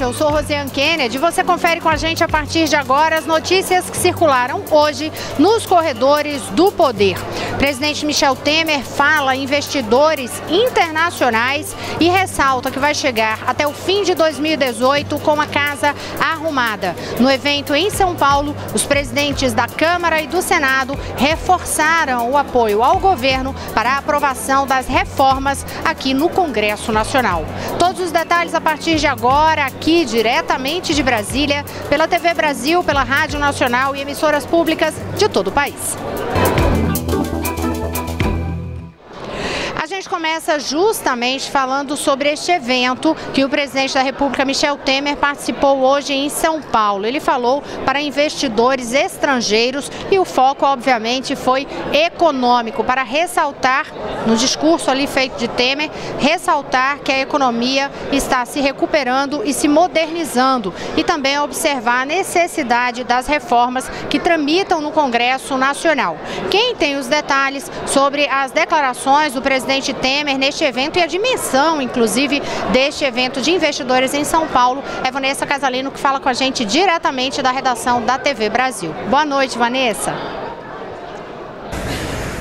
noite, eu sou Rosiane Kennedy e você confere com a gente a partir de agora as notícias que circularam hoje nos corredores do poder. O presidente Michel Temer fala em investidores internacionais e ressalta que vai chegar até o fim de 2018 com a casa arrumada. No evento em São Paulo, os presidentes da Câmara e do Senado reforçaram o apoio ao governo para a aprovação das reformas aqui no Congresso Nacional. Todos os detalhes a partir de agora, aqui diretamente de Brasília, pela TV Brasil, pela Rádio Nacional e emissoras públicas de todo o país. A gente começa justamente falando sobre este evento que o presidente da República, Michel Temer, participou hoje em São Paulo. Ele falou para investidores estrangeiros e o foco, obviamente, foi econômico, para ressaltar, no discurso ali feito de Temer, ressaltar que a economia está se recuperando e se modernizando e também observar a necessidade das reformas que tramitam no Congresso Nacional. Quem tem os detalhes sobre as declarações do presidente Temer neste evento e a dimensão, inclusive, deste evento de investidores em São Paulo, é Vanessa Casalino, que fala com a gente diretamente da redação da TV Brasil. Boa noite, Vanessa.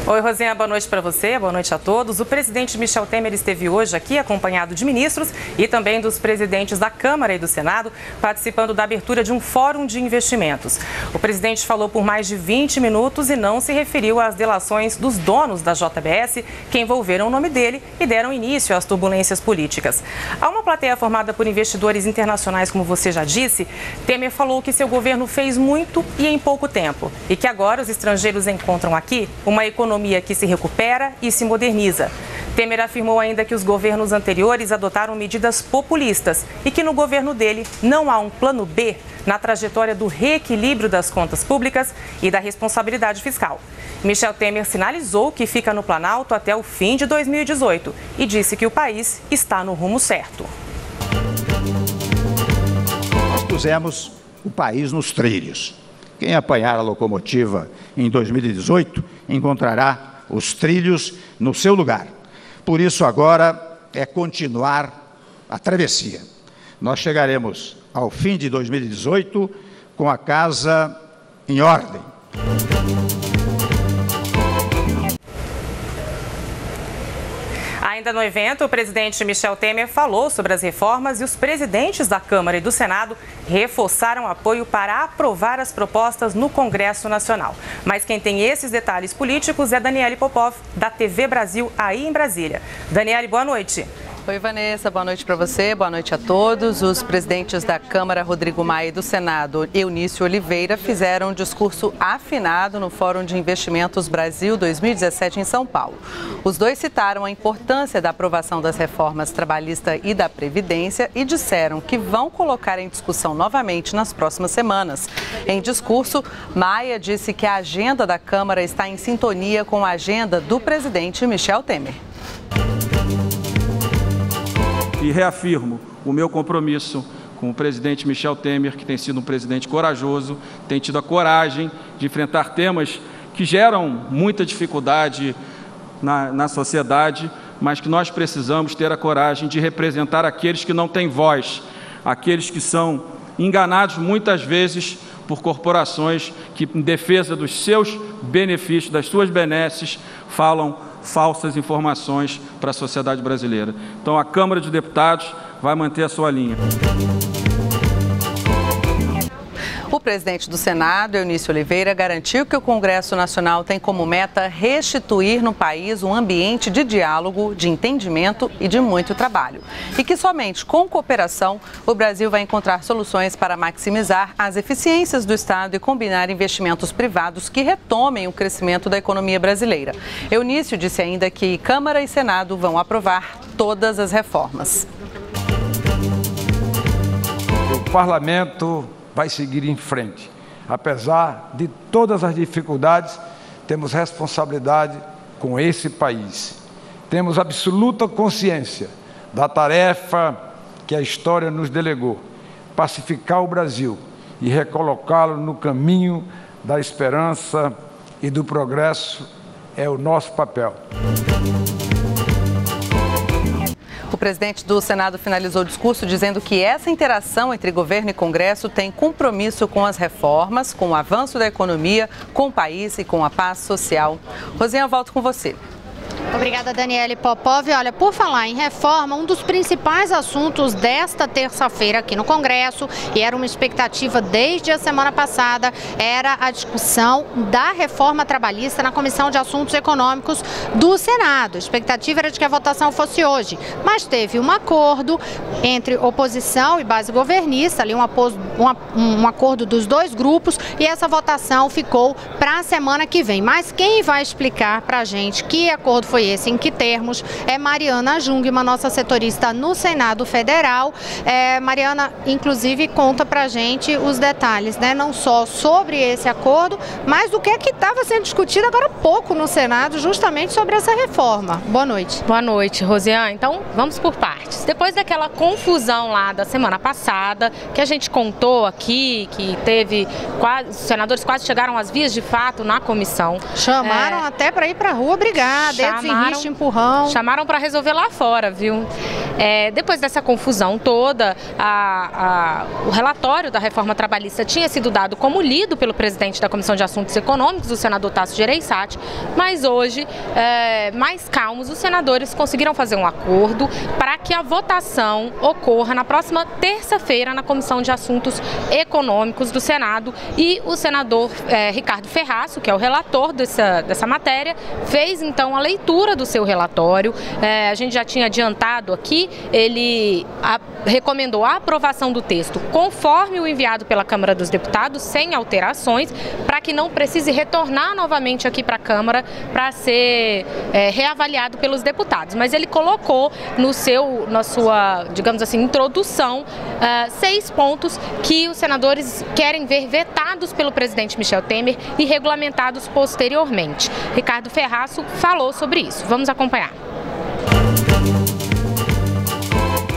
Oi, Rosinha, boa noite para você, boa noite a todos. O presidente Michel Temer esteve hoje aqui acompanhado de ministros e também dos presidentes da Câmara e do Senado, participando da abertura de um fórum de investimentos. O presidente falou por mais de 20 minutos e não se referiu às delações dos donos da JBS, que envolveram o nome dele e deram início às turbulências políticas. Há uma plateia formada por investidores internacionais, como você já disse. Temer falou que seu governo fez muito e em pouco tempo e que agora os estrangeiros encontram aqui uma economia que se recupera e se moderniza. Temer afirmou ainda que os governos anteriores adotaram medidas populistas e que no governo dele não há um plano B na trajetória do reequilíbrio das contas públicas e da responsabilidade fiscal. Michel Temer sinalizou que fica no Planalto até o fim de 2018 e disse que o país está no rumo certo. Nós pusemos o país nos trilhos. Quem apanhar a locomotiva em 2018 encontrará os trilhos no seu lugar. Por isso, agora é continuar a travessia. Nós chegaremos ao fim de 2018 com a casa em ordem. Ainda no evento, o presidente Michel Temer falou sobre as reformas e os presidentes da Câmara e do Senado reforçaram apoio para aprovar as propostas no Congresso Nacional. Mas quem tem esses detalhes políticos é Daniele Popov, da TV Brasil, aí em Brasília. Daniele, boa noite. Oi, Vanessa, boa noite para você, boa noite a todos. Os presidentes da Câmara, Rodrigo Maia, e do Senado, Eunício Oliveira, fizeram um discurso afinado no Fórum de Investimentos Brasil 2017 em São Paulo. Os dois citaram a importância da aprovação das reformas trabalhista e da Previdência e disseram que vão colocar em discussão novamente nas próximas semanas. Em discurso, Maia disse que a agenda da Câmara está em sintonia com a agenda do presidente Michel Temer. E reafirmo o meu compromisso com o presidente Michel Temer, que tem sido um presidente corajoso, tem tido a coragem de enfrentar temas que geram muita dificuldade na sociedade, mas que nós precisamos ter a coragem de representar aqueles que não têm voz, aqueles que são enganados muitas vezes por corporações que, em defesa dos seus benefícios, das suas benesses, falam falsas informações para a sociedade brasileira. Então, a Câmara de Deputados vai manter a sua linha. O presidente do Senado, Eunício Oliveira, garantiu que o Congresso Nacional tem como meta restituir no país um ambiente de diálogo, de entendimento e de muito trabalho. E que somente com cooperação o Brasil vai encontrar soluções para maximizar as eficiências do Estado e combinar investimentos privados que retomem o crescimento da economia brasileira. Eunício disse ainda que Câmara e Senado vão aprovar todas as reformas. O Parlamento vai seguir em frente. Apesar de todas as dificuldades, temos responsabilidade com esse país. Temos absoluta consciência da tarefa que a história nos delegou: pacificar o Brasil e recolocá-lo no caminho da esperança e do progresso é o nosso papel. O presidente do Senado finalizou o discurso dizendo que essa interação entre governo e Congresso tem compromisso com as reformas, com o avanço da economia, com o país e com a paz social. Rosinha, eu volto com você. Obrigada, Daniele Popov. Olha, por falar em reforma, um dos principais assuntos desta terça-feira aqui no Congresso, e era uma expectativa desde a semana passada, era a discussão da reforma trabalhista na Comissão de Assuntos Econômicos do Senado. A expectativa era de que a votação fosse hoje, mas teve um acordo entre oposição e base governista, ali um acordo dos dois grupos, e essa votação ficou para a semana que vem. Mas quem vai explicar para a gente que acordo foi esse, em que termos, é Mariana Jungmann, nossa setorista no Senado Federal. Mariana, inclusive, conta pra gente os detalhes, né? Não só sobre esse acordo, mas do que estava sendo discutido agora há pouco no Senado, justamente sobre essa reforma. Boa noite. Boa noite, Rosiane. Então, vamos por partes. Depois daquela confusão lá da semana passada, que a gente contou aqui, que teve os senadores quase chegaram às vias de fato na comissão. Chamaram até para ir para a rua brigar, empurrão. Chamaram para resolver lá fora, viu? Depois dessa confusão toda, o relatório da reforma trabalhista tinha sido dado como lido pelo presidente da Comissão de Assuntos Econômicos, o senador Tasso Gereissati, mas hoje, mais calmos, os senadores conseguiram fazer um acordo para que a votação ocorra na próxima terça-feira na Comissão de Assuntos Econômicos do Senado, e o senador Ricardo Ferraço, que é o relator dessa matéria, fez então a leitura do seu relatório. A gente já tinha adiantado aqui, ele recomendou a aprovação do texto conforme o enviado pela Câmara dos Deputados, sem alterações, para que não precise retornar novamente aqui para a Câmara para ser reavaliado pelos deputados. Mas ele colocou na sua, digamos assim, introdução, 6 pontos que os senadores querem ver vetados pelo presidente Michel Temer e regulamentados posteriormente. Ricardo Ferraço falou sobre isso. Vamos acompanhar.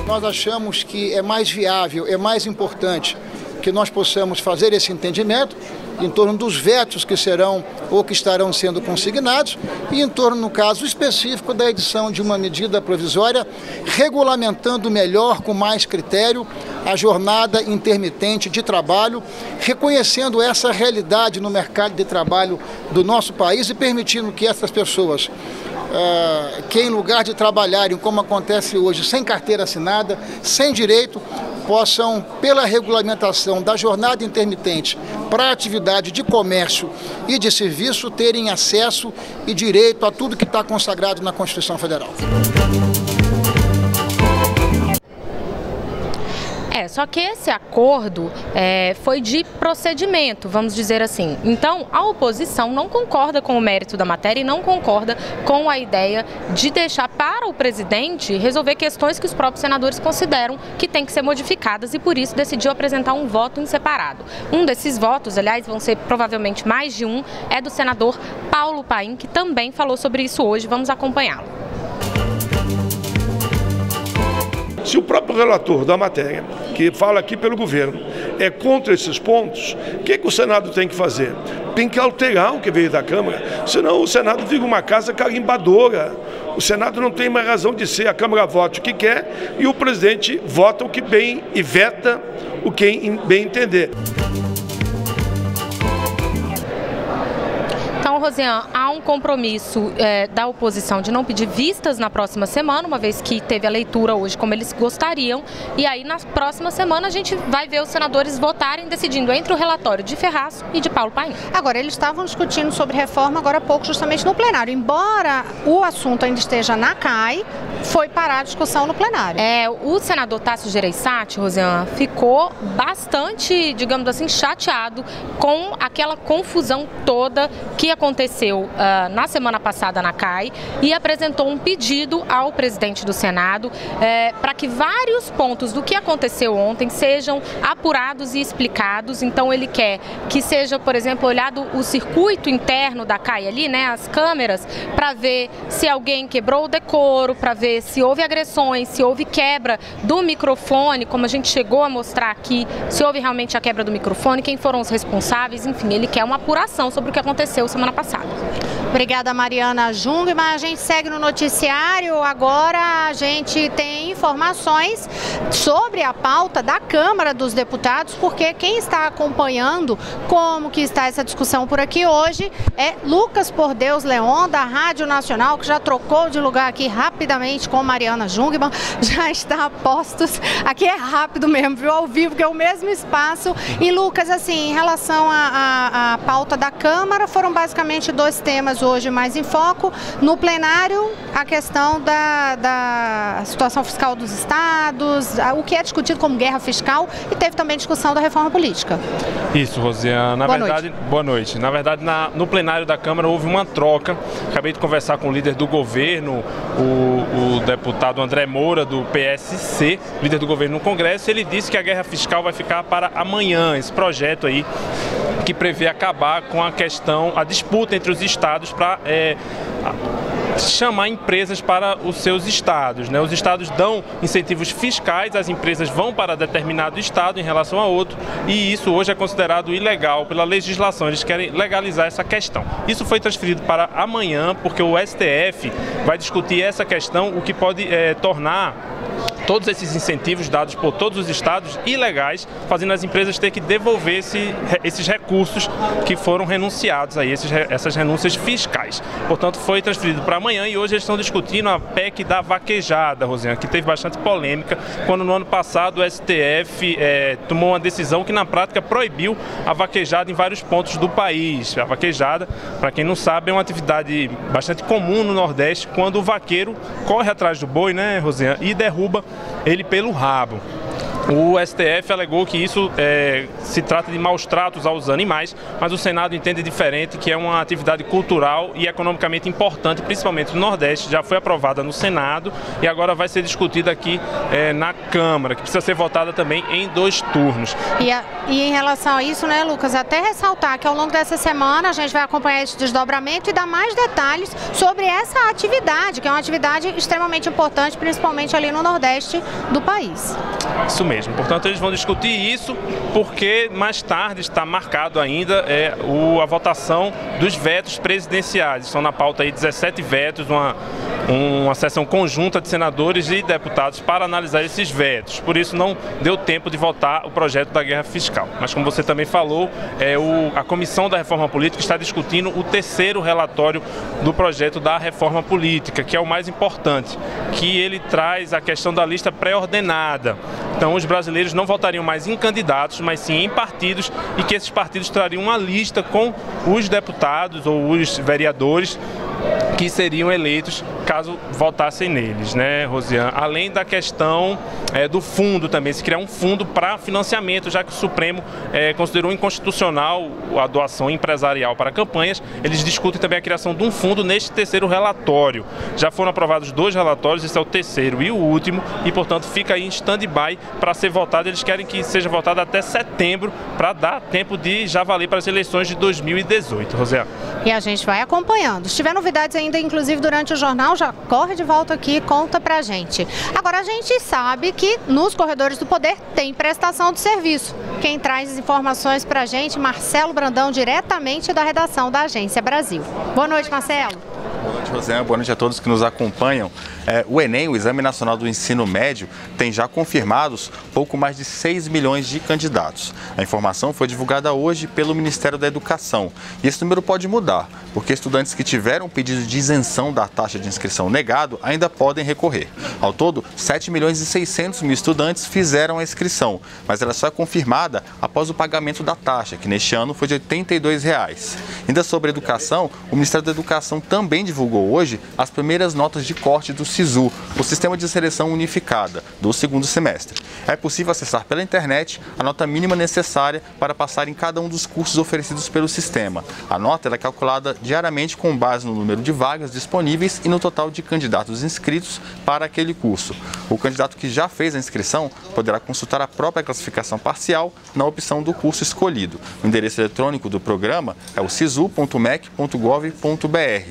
Nós achamos que é mais viável, é mais importante que nós possamos fazer esse entendimento em torno dos vetos que serão ou que estarão sendo consignados e em torno, no caso específico, da edição de uma medida provisória regulamentando melhor, com mais critério, a jornada intermitente de trabalho, reconhecendo essa realidade no mercado de trabalho do nosso país e permitindo que essas pessoas, que em lugar de trabalharem, como acontece hoje, sem carteira assinada, sem direito, possam, pela regulamentação da jornada intermitente para a atividade de comércio e de serviço, terem acesso e direito a tudo que está consagrado na Constituição Federal. Só que esse acordo foi de procedimento, vamos dizer assim. Então, a oposição não concorda com o mérito da matéria e não concorda com a ideia de deixar para o presidente resolver questões que os próprios senadores consideram que têm que ser modificadas, e por isso decidiu apresentar um voto em separado. Um desses votos, aliás, vão ser provavelmente mais de um, é do senador Paulo Paim, que também falou sobre isso hoje. Vamos acompanhá-lo. Se o próprio relator da matéria, que fala aqui pelo governo, é contra esses pontos, o que o Senado tem que fazer? Tem que alterar o que veio da Câmara, senão o Senado vira uma casa carimbadora. O Senado não tem mais razão de ser, a Câmara vota o que quer e o presidente vota o que bem e veta o que bem entender. Então, Rosiane, há um compromisso da oposição de não pedir vistas na próxima semana, uma vez que teve a leitura hoje como eles gostariam, e aí na próxima semana a gente vai ver os senadores votarem, decidindo entre o relatório de Ferraço e de Paulo Paim. Agora, eles estavam discutindo sobre reforma agora há pouco, justamente no plenário. Embora o assunto ainda esteja na CAI, foi parar a discussão no plenário. O senador Tasso Gereissati, Rosiane, ficou bastante, digamos assim, chateado com aquela confusão toda que aconteceu na semana passada na CAI, e apresentou um pedido ao presidente do Senado para que vários pontos do que aconteceu ontem sejam apurados e explicados. Então ele quer que seja, por exemplo, olhado o circuito interno da CAI ali, né, as câmeras, para ver se alguém quebrou o decoro, para ver se houve agressões, se houve quebra do microfone, como a gente chegou a mostrar aqui, se houve realmente a quebra do microfone, quem foram os responsáveis, enfim, ele quer uma apuração sobre o que aconteceu semana passada. Obrigada, Mariana Jungmann. A gente segue no noticiário. Agora a gente tem informações sobre a pauta da Câmara dos Deputados, porque quem está acompanhando como que está essa discussão por aqui hoje é Lucas Por Deus Leon, da Rádio Nacional, que já trocou de lugar aqui rapidamente com Mariana Jungmann. Já está a postos. Aqui é rápido mesmo, viu? Ao vivo, que é o mesmo espaço. E Lucas, assim, em relação à pauta da Câmara, foram basicamente 2 temas hoje mais em foco. No plenário, a questão da situação fiscal dos estados, o que é discutido como guerra fiscal, e teve também discussão da reforma política. Isso, Rosiana. Boa noite. Na verdade, no plenário da Câmara houve uma troca. Acabei de conversar com o líder do governo, o deputado André Moura, do PSC, líder do governo no Congresso. Ele disse que a guerra fiscal vai ficar para amanhã. Esse projeto aí que prevê acabar com a disputa entre os estados para chamar empresas para os seus estados, né? Os estados dão incentivos fiscais, as empresas vão para determinado estado em relação a outro, e isso hoje é considerado ilegal pela legislação. Eles querem legalizar essa questão. Isso foi transferido para amanhã, porque o STF vai discutir essa questão, o que pode tornar todos esses incentivos dados por todos os estados ilegais, fazendo as empresas ter que devolver esses recursos que foram renunciados, essas renúncias fiscais. Portanto, foi transferido para amanhã, e hoje eles estão discutindo a PEC da vaquejada, Rosiana, que teve bastante polêmica, quando no ano passado o STF tomou uma decisão que na prática proibiu a vaquejada em vários pontos do país. A vaquejada, para quem não sabe, é uma atividade bastante comum no Nordeste, quando o vaqueiro corre atrás do boi, né, Rosiana, e derruba ele pelo rabo. O STF alegou que isso se trata de maus tratos aos animais, mas o Senado entende diferente, que é uma atividade cultural e economicamente importante, principalmente no Nordeste. Já foi aprovada no Senado e agora vai ser discutida aqui na Câmara, que precisa ser votada também em 2 turnos. E em relação a isso, né, Lucas, até ressaltar que ao longo dessa semana a gente vai acompanhar esse desdobramento e dar mais detalhes sobre essa atividade, que é uma atividade extremamente importante, principalmente ali no Nordeste do país. Isso mesmo. Portanto, eles vão discutir isso, porque mais tarde está marcado ainda a votação dos vetos presidenciais. Estão na pauta aí 17 vetos, uma sessão conjunta de senadores e deputados para analisar esses vetos. Por isso não deu tempo de votar o projeto da guerra fiscal. Mas como você também falou, a Comissão da Reforma Política está discutindo o 3º relatório do projeto da reforma política, que é o mais importante, que ele traz a questão da lista pré-ordenada. Então, os brasileiros não votariam mais em candidatos, mas sim em partidos, e que esses partidos trariam uma lista com os deputados ou os vereadores que seriam eleitos caso votassem neles, né, Rosiana? Além da questão do fundo também, se criar um fundo para financiamento, já que o Supremo considerou inconstitucional a doação empresarial para campanhas. Eles discutem também a criação de um fundo neste 3º relatório. Já foram aprovados 2 relatórios, esse é o 3º e o último, e portanto fica aí em stand-by para ser votado. Eles querem que seja votado até setembro, para dar tempo de já valer para as eleições de 2018, Rosiana. E a gente vai acompanhando. Se tiver novidades ainda, inclusive durante o jornal, já corre de volta aqui e conta pra gente. Agora, a gente sabe que nos corredores do poder tem prestação de serviço. Quem traz as informações pra gente, Marcelo Brandão, diretamente da redação da Agência Brasil. Boa noite, Marcelo. Boa noite, Rosiana. Boa noite a todos que nos acompanham. O Enem, o Exame Nacional do Ensino Médio, tem já confirmados pouco mais de 6 milhões de candidatos. A informação foi divulgada hoje pelo Ministério da Educação. E esse número pode mudar, porque estudantes que tiveram pedido de isenção da taxa de inscrição negado ainda podem recorrer. Ao todo, 7 milhões e 600 mil estudantes fizeram a inscrição, mas ela só é confirmada após o pagamento da taxa, que neste ano foi de R$ 82. Ainda sobre educação, o Ministério da Educação também divulgou hoje as primeiras notas de corte do SISU, o Sistema de Seleção Unificada, do 2º semestre. É possível acessar pela internet a nota mínima necessária para passar em cada um dos cursos oferecidos pelo sistema. A nota é calculada diariamente com base no número de vagas disponíveis e no total de candidatos inscritos para aquele curso. O candidato que já fez a inscrição poderá consultar a própria classificação parcial na opção do curso escolhido. O endereço eletrônico do programa é o sisu.mec.gov.br.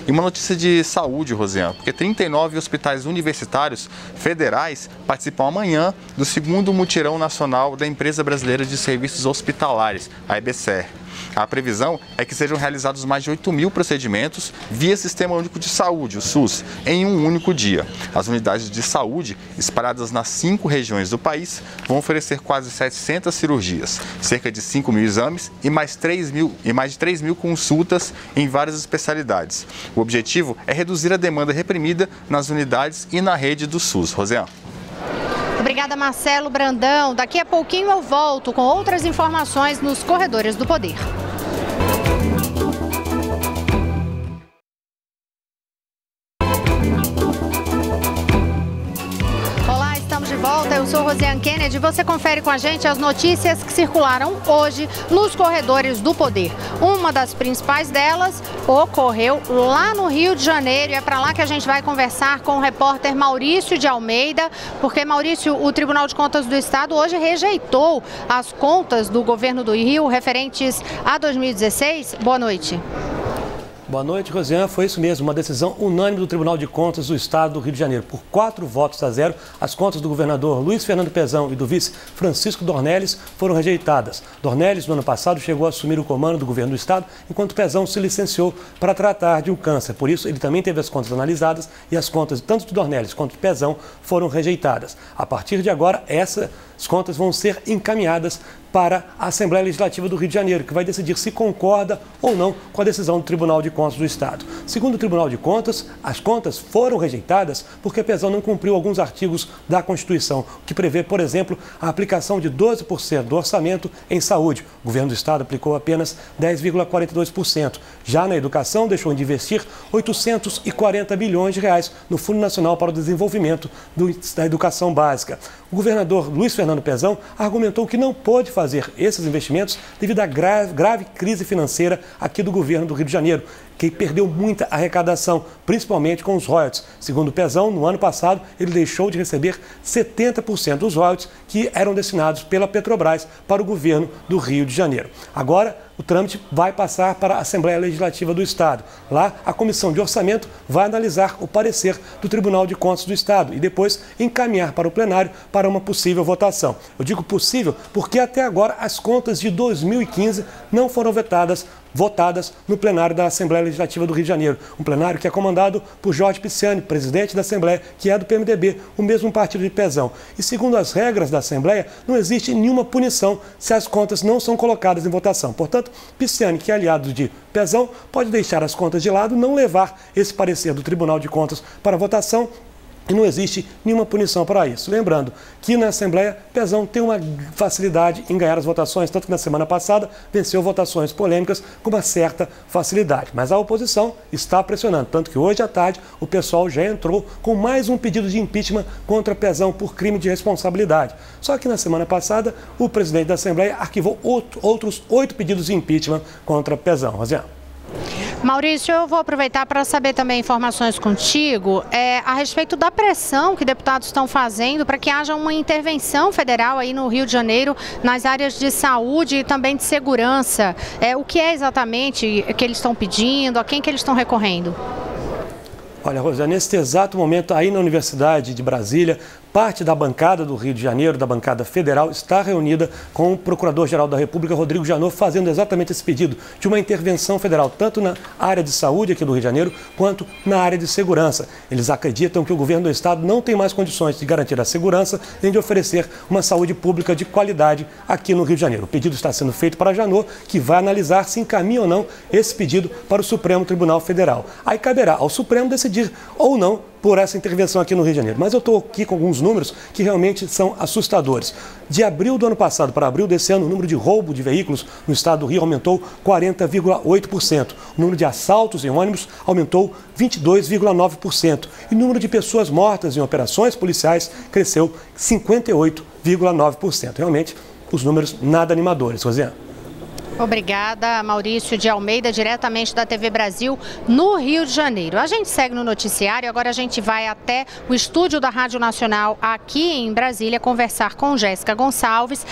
E uma notícia de saúde, Rosiana, porque 39 hospitais universitários federais participam amanhã do 2º Mutirão Nacional da Empresa Brasileira de Serviços Hospitalares, a EBSER. A previsão é que sejam realizados mais de 8 mil procedimentos via Sistema Único de Saúde, o SUS, em um único dia. As unidades de saúde, espalhadas nas 5 regiões do país, vão oferecer quase 700 cirurgias, cerca de 5 mil exames e mais de 3 mil consultas em várias especialidades. O objetivo é reduzir a demanda reprimida nas unidades e na rede do SUS. Rosiane. Obrigada, Marcelo Brandão. Daqui a pouquinho eu volto com outras informações nos Corredores do Poder. Olá, estamos de volta. Eu sou Rosiane Kennedy. Você confere com a gente as notícias que circularam hoje nos Corredores do Poder. Uma das principais delas ocorreu lá no Rio de Janeiro e é para lá que a gente vai conversar com o repórter Maurício de Almeida, porque, Maurício, o Tribunal de Contas do Estado hoje rejeitou as contas do governo do Rio referentes a 2016. Boa noite. Boa noite, Rosiane. Foi isso mesmo, uma decisão unânime do Tribunal de Contas do Estado do Rio de Janeiro. Por 4 votos a 0, as contas do governador Luiz Fernando Pezão e do vice Francisco Dornelles foram rejeitadas. Dornelles, no ano passado, chegou a assumir o comando do governo do Estado, enquanto Pezão se licenciou para tratar de um câncer. Por isso, ele também teve as contas analisadas e as contas, tanto de Dornelles quanto de Pezão, foram rejeitadas. A partir de agora, essas contas vão ser encaminhadas para a Assembleia Legislativa do Rio de Janeiro, que vai decidir se concorda ou não com a decisão do Tribunal de Contas do Estado. Segundo o Tribunal de Contas, as contas foram rejeitadas porque Pezão não cumpriu alguns artigos da Constituição, que prevê, por exemplo, a aplicação de 12% do orçamento em saúde. O governo do Estado aplicou apenas 10,42%. Já na educação, deixou de investir 840 bilhões de reais no Fundo Nacional para o Desenvolvimento da Educação Básica. O governador Luiz Fernando Pezão argumentou que não pôde fazer esses investimentos devido à grave crise financeira aqui do governo do Rio de Janeiro, que perdeu muita arrecadação, principalmente com os royalties. Segundo o Pezão, no ano passado, ele deixou de receber 70% dos royalties que eram destinados pela Petrobras para o governo do Rio de Janeiro. Agora, o trâmite vai passar para a Assembleia Legislativa do Estado. Lá, a Comissão de Orçamento vai analisar o parecer do Tribunal de Contas do Estado e depois encaminhar para o plenário para uma possível votação. Eu digo possível porque até agora as contas de 2015 não foram votadas no plenário da Assembleia Legislativa do Rio de Janeiro. Um plenário que é comandado por Jorge Pisciani, presidente da Assembleia, que é do PMDB, o mesmo partido de Pezão. E segundo as regras da Assembleia, não existe nenhuma punição se as contas não são colocadas em votação. Portanto, Pisciani, que é aliado de Pezão, pode deixar as contas de lado, não levar esse parecer do Tribunal de Contas para votação. E não existe nenhuma punição para isso. Lembrando que na Assembleia, Pezão tem uma facilidade em ganhar as votações, tanto que na semana passada venceu votações polêmicas com uma certa facilidade. Mas a oposição está pressionando, tanto que hoje à tarde o pessoal já entrou com mais um pedido de impeachment contra Pezão por crime de responsabilidade. Só que na semana passada, o presidente da Assembleia arquivou outros 8 pedidos de impeachment contra Pezão. Rosiane. Maurício, eu vou aproveitar para saber também informações contigo a respeito da pressão que deputados estão fazendo para que haja uma intervenção federal aí no Rio de Janeiro nas áreas de saúde e também de segurança. O que é exatamente que eles estão pedindo, a quem que eles estão recorrendo? Olha, Rosiane, neste exato momento aí na Universidade de Brasília, parte da bancada do Rio de Janeiro, da bancada federal, está reunida com o Procurador-Geral da República, Rodrigo Janot, fazendo exatamente esse pedido de uma intervenção federal, tanto na área de saúde aqui do Rio de Janeiro, quanto na área de segurança. Eles acreditam que o governo do Estado não tem mais condições de garantir a segurança, nem de oferecer uma saúde pública de qualidade aqui no Rio de Janeiro. O pedido está sendo feito para Janot, que vai analisar se encaminha ou não esse pedido para o Supremo Tribunal Federal. Aí caberá ao Supremo decidir ou não por essa intervenção aqui no Rio de Janeiro. Mas eu estou aqui com alguns números que realmente são assustadores. De abril do ano passado para abril desse ano, o número de roubo de veículos no estado do Rio aumentou 40,8%. O número de assaltos em ônibus aumentou 22,9%. E o número de pessoas mortas em operações policiais cresceu 58,9%. Realmente, os números nada animadores, Rosiane. Obrigada, Maurício de Almeida, diretamente da TV Brasil, no Rio de Janeiro. A gente segue no noticiário, agora a gente vai até o estúdio da Rádio Nacional aqui em Brasília conversar com Jéssica Gonçalves.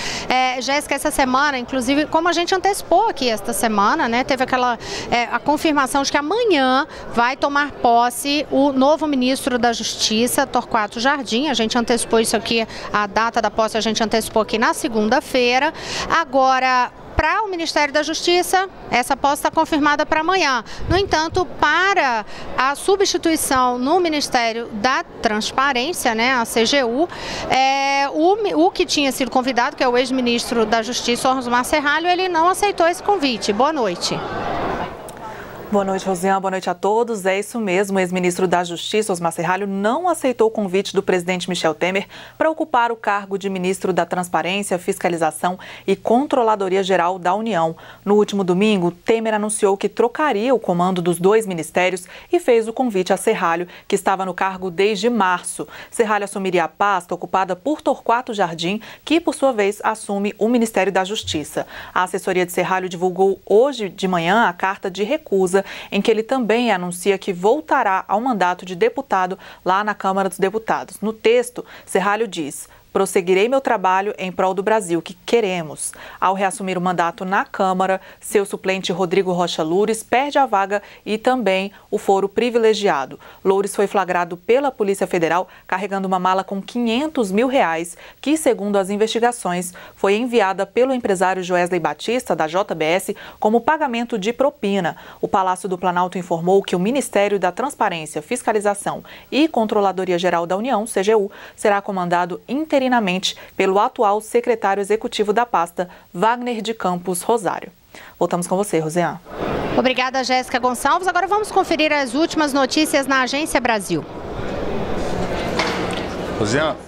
Jéssica, essa semana, inclusive, como a gente antecipou aqui esta semana, né, teve a confirmação de que amanhã vai tomar posse o novo ministro da Justiça, Torquato Jardim. A gente antecipou isso aqui, a data da posse a gente antecipou aqui na segunda-feira. Agora, para o Ministério da Justiça, essa posse está confirmada para amanhã. No entanto, para a substituição no Ministério da Transparência, né, a CGU, o que tinha sido convidado, que é o ex-ministro da Justiça, Osmar Serralho, ele não aceitou esse convite. Boa noite. Boa noite, Rosiane. Boa noite a todos. É isso mesmo, o ex-ministro da Justiça, Osmar Serralho, não aceitou o convite do presidente Michel Temer para ocupar o cargo de ministro da Transparência, Fiscalização e Controladoria Geral da União. No último domingo, Temer anunciou que trocaria o comando dos dois ministérios e fez o convite a Serralho, que estava no cargo desde março. Serralho assumiria a pasta ocupada por Torquato Jardim, que, por sua vez, assume o Ministério da Justiça. A assessoria de Serralho divulgou hoje de manhã a carta de recusa, em que ele também anuncia que voltará ao mandato de deputado lá na Câmara dos Deputados. No texto, Serralho diz: prosseguirei meu trabalho em prol do Brasil que queremos. Ao reassumir o mandato na Câmara, seu suplente Rodrigo Rocha Loures perde a vaga e também o foro privilegiado. Loures foi flagrado pela Polícia Federal carregando uma mala com R$500 mil, que, segundo as investigações, foi enviada pelo empresário Joesley Batista, da JBS, como pagamento de propina. O Palácio do Planalto informou que o Ministério da Transparência, Fiscalização e Controladoria Geral da União, CGU, será comandado interinamente pelo atual secretário executivo da pasta, Wagner de Campos Rosário. Voltamos com você, Rosiane. Obrigada, Jéssica Gonçalves. Agora vamos conferir as últimas notícias na Agência Brasil. Rosiane,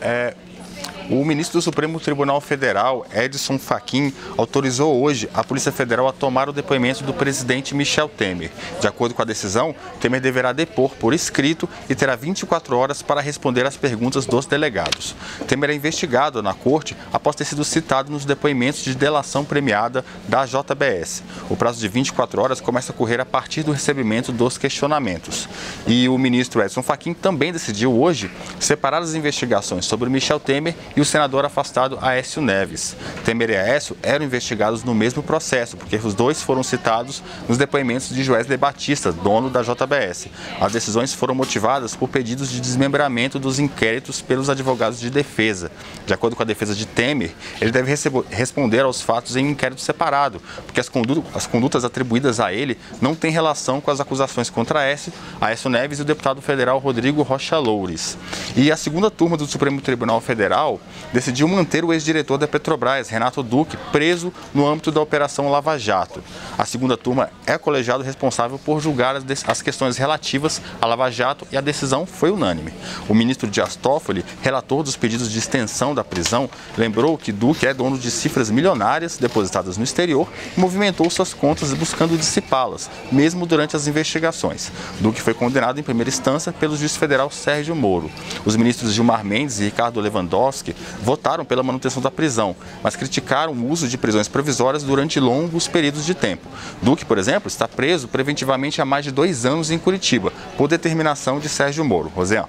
o ministro do Supremo Tribunal Federal, Edson Fachin, autorizou hoje a Polícia Federal a tomar o depoimento do presidente Michel Temer. De acordo com a decisão, Temer deverá depor por escrito e terá 24 horas para responder às perguntas dos delegados. Temer é investigado na corte após ter sido citado nos depoimentos de delação premiada da JBS. O prazo de 24 horas começa a correr a partir do recebimento dos questionamentos. E o ministro Edson Fachin também decidiu hoje separar as investigações sobre Michel Temer e o senador afastado Aécio Neves. Temer e Aécio eram investigados no mesmo processo, porque os dois foram citados nos depoimentos de Joesley Batista, dono da JBS. As decisões foram motivadas por pedidos de desmembramento dos inquéritos pelos advogados de defesa. De acordo com a defesa de Temer, ele deve responder aos fatos em inquérito separado, porque as condutas atribuídas a ele não têm relação com as acusações contra Aécio Neves e o deputado federal Rodrigo Rocha Loures. E a segunda turma do Supremo Tribunal Federal decidiu manter o ex-diretor da Petrobras, Renato Duque, preso no âmbito da Operação Lava Jato. A segunda turma é o colegiado responsável por julgar as questões relativas à Lava Jato e a decisão foi unânime. O ministro Dias Toffoli, relator dos pedidos de extensão da prisão, lembrou que Duque é dono de cifras milionárias depositadas no exterior e movimentou suas contas buscando dissipá-las, mesmo durante as investigações. Duque foi condenado em primeira instância pelo juiz federal Sérgio Moro. Os ministros Gilmar Mendes e Ricardo Lewandowski votaram pela manutenção da prisão, mas criticaram o uso de prisões provisórias durante longos períodos de tempo. Duque, por exemplo, está preso preventivamente há mais de 2 anos em Curitiba, por determinação de Sérgio Moro. Rosiane.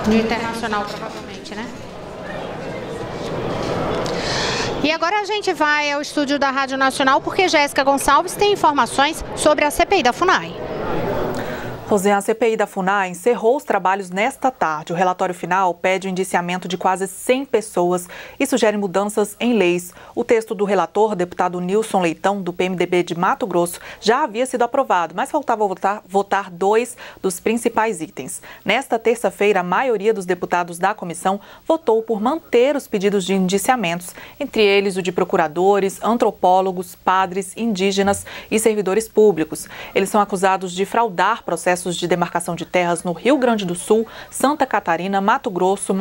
No internacional, provavelmente, né? E agora a gente vai ao estúdio da Rádio Nacional, porque Jéssica Gonçalves tem informações sobre a CPI da FUNAI. Rosiane, a CPI da FUNAI encerrou os trabalhos nesta tarde. O relatório final pede o indiciamento de quase 100 pessoas e sugere mudanças em leis. O texto do relator, deputado Nilson Leitão, do PMDB de Mato Grosso, já havia sido aprovado, mas faltava votar 2 dos principais itens. Nesta terça-feira, a maioria dos deputados da comissão votou por manter os pedidos de indiciamentos, entre eles o de procuradores, antropólogos, padres, indígenas e servidores públicos. Eles são acusados de fraudar processos de demarcação de terras no Rio Grande do Sul, Santa Catarina, Mato Grosso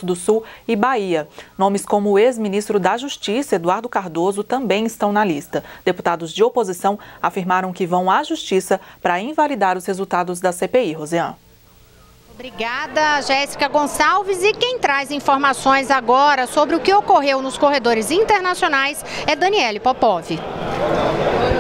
do Sul e Bahia. Nomes como o ex-ministro da Justiça, Eduardo Cardoso, também estão na lista. Deputados de oposição afirmaram que vão à Justiça para invalidar os resultados da CPI. Rosiane. Obrigada, Jéssica Gonçalves. E quem traz informações agora sobre o que ocorreu nos corredores internacionais é Daniele Popov. Oi,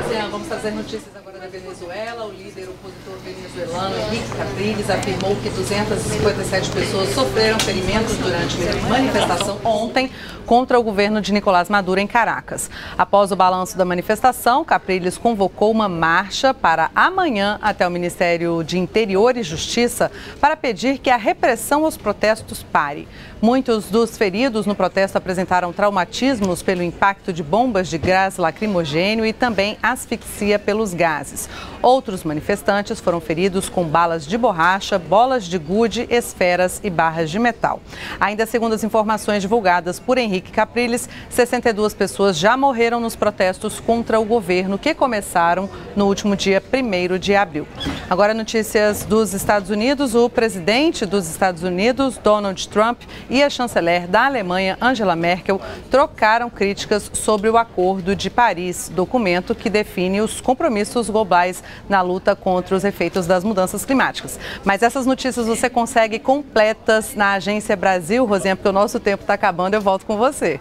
Rosiane. Vamos trazer notícias agora da Venezuela. O líder opositor venezuelano Henrique Capriles afirmou que 257 pessoas sofreram ferimentos durante uma manifestação ontem contra o governo de Nicolás Maduro em Caracas. Após o balanço da manifestação, Capriles convocou uma marcha para amanhã até o Ministério de Interior e Justiça para pedir que a repressão aos protestos pare. Muitos dos feridos no protesto apresentaram traumatismos pelo impacto de bombas de gás lacrimogêneo e também asfixia pelos gases. Outros manifestantes foram feridos com balas de borracha, bolas de gude, esferas e barras de metal. Ainda segundo as informações divulgadas por Henrique Capriles, 62 pessoas já morreram nos protestos contra o governo que começaram no último dia 1º de abril. Agora, notícias dos Estados Unidos. O presidente dos Estados Unidos, Donald Trump, e a chanceler da Alemanha, Angela Merkel, trocaram críticas sobre o Acordo de Paris, documento que define os compromissos globais na luta contra os efeitos das mudanças climáticas. Mas essas notícias você consegue completas na Agência Brasil, Rosinha, porque o nosso tempo está acabando. Eu volto com você.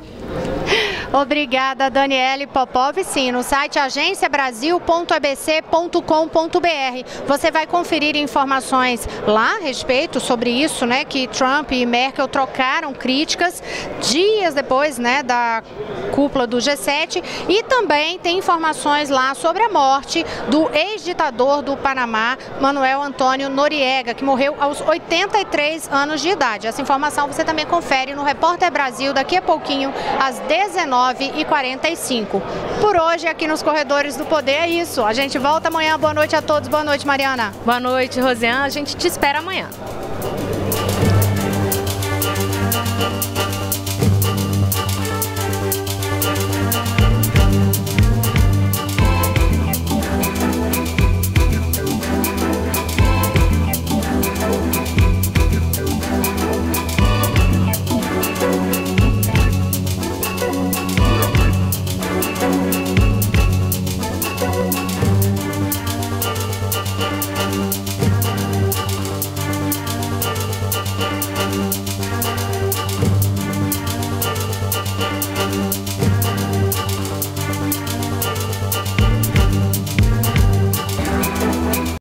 Obrigada, Daniele Popov. Sim, no site agenciabrasil.abc.com.br você vai conferir informações lá a respeito sobre isso, né, que Trump e Merkel trocaram críticas dias depois, né, da cúpula do G7, e também tem informações lá sobre a morte do ex-ditador do Panamá, Manuel Antônio Noriega, que morreu aos 83 anos de idade. Essa informação você também confere no Repórter Brasil daqui a pouquinho, às 19h45. Por hoje, aqui nos Corredores do Poder, é isso. A gente volta amanhã. Boa noite a todos. Boa noite, Mariana. Boa noite, Rosiane. A gente te espera amanhã.